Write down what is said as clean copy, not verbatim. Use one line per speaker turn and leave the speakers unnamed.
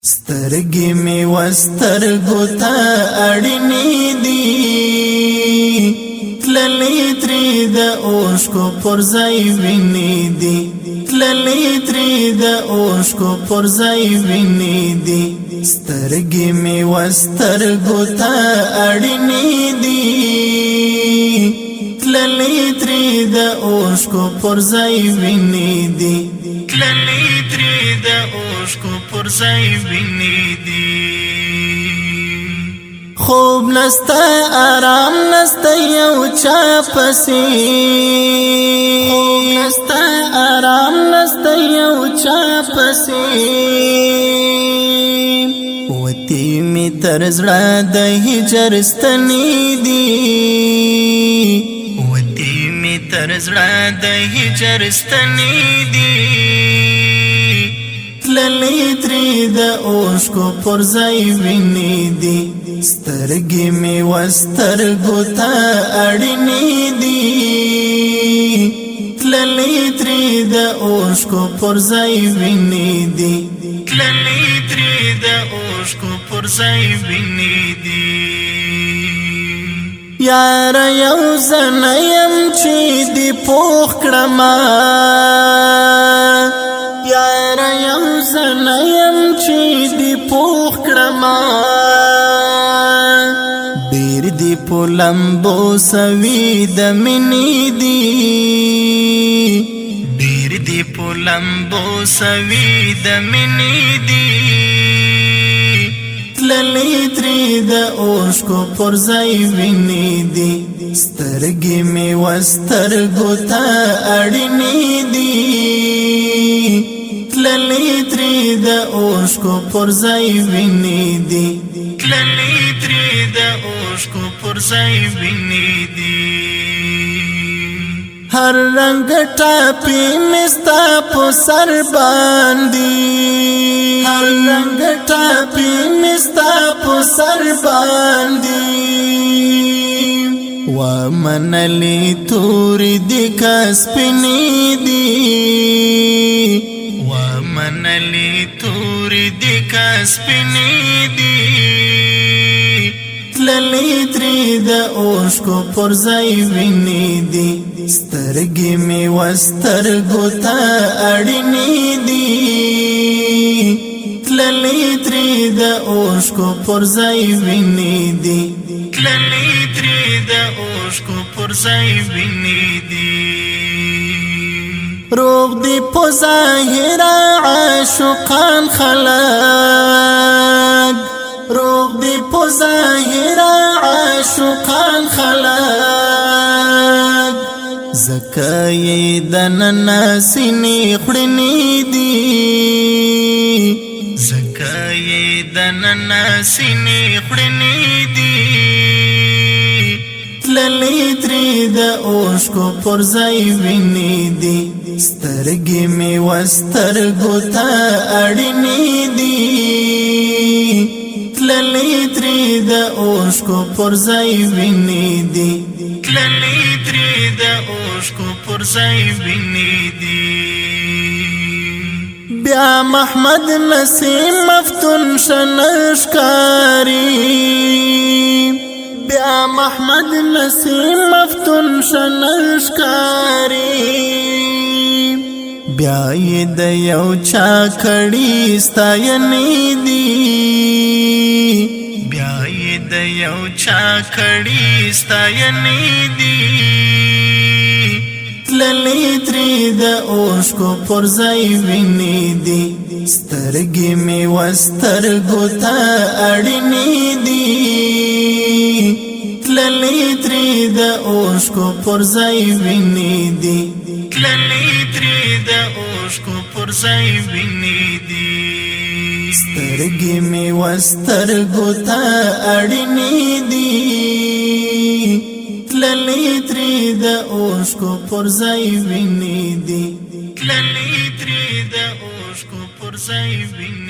سترګې می وسترګو ته اړینې دي تللې ترې د اوښکو پر ځای وینې دي تللې ترې د اوښکو پر ځای وینې دي سترګې می وسترګو ته اړینې دي تللې ترې د اوښکو پر ځای وینې دي تللې ترې د اوښکو پر ځای وینې دي خوب نستا آرام نستا یو چا پسې خوب نستا آرام نستا یو چا پسې وتی می تر زړه د هجر ستنې دي وتی می تر زړه د هجر ستنې دي تللې ترې د اوښکو پر ځای وینې دي سترګې می وسترګو ته اړینې دي تللې ترې د اوښکو پر ځای وینې دي تللې ترې د اوښکو پر ځای وینې دي یار یو زنه یم چې دې پوخ کړمه یار یو زنه یم چې دې پوخ کړمه ډېر دې په لمبو سوي د مینې دي ډېر دې په لمبو سوي د مینې دي تللې ترې د اوښکو پر ځای وینې دي سترګې می وسترګو ته اړینې دي تللې ترې د اوښکو پر ځای وینې دي تللې ترې د اوښکو پر ځای وینې دي هر رنگ ټاپی مستا په سر باندې هر رنگ ټاپی مستا په سر باندې و منلې تور دې کسپنې دي و منلې تور دې کسپنې دي تللې ترې د اوښکو پر ځای وینې دي سترګې می وسترګو ته اړینې دي تللې ترې د اوښکو پر ځای وینې دي تللې ترې د اوښکو پر ځای وینې دي روغ دی په ظاهر عاشقان خلق روغ دی په ظاهر عاشقان خلق زکای دننا سینې خړنې دي زکای دننا سینې خړنې دي تللې ترې د اوښکو پر ځای وینې دي سترګې می وسترګو ته اړینې دي تللې ترې د اوښکو پر ځای وینې دي تللې ترې د اوښکو پر ځای وینې دي بیا محمد نسیم مفتون شنشکاری بیا محمد نسیم مفتون شنشکاری بیا یې د یو چا کړي ستاینې دي بیا یې د یو چا کړي ستاینې دي تللې ترې د اوښکو پر ځای وینې دي سترګې می وسترګو ته اړینې دي تللې ترې د اوښکو پر ځای وینې دي تللې ترې د اوښکو پر ځای وینې دي سترګې می وسترګو ته اړینې دي تللې ترې د اوښکو پر ځای وینې دي تللې ترې د اوښکو پر ځای وینې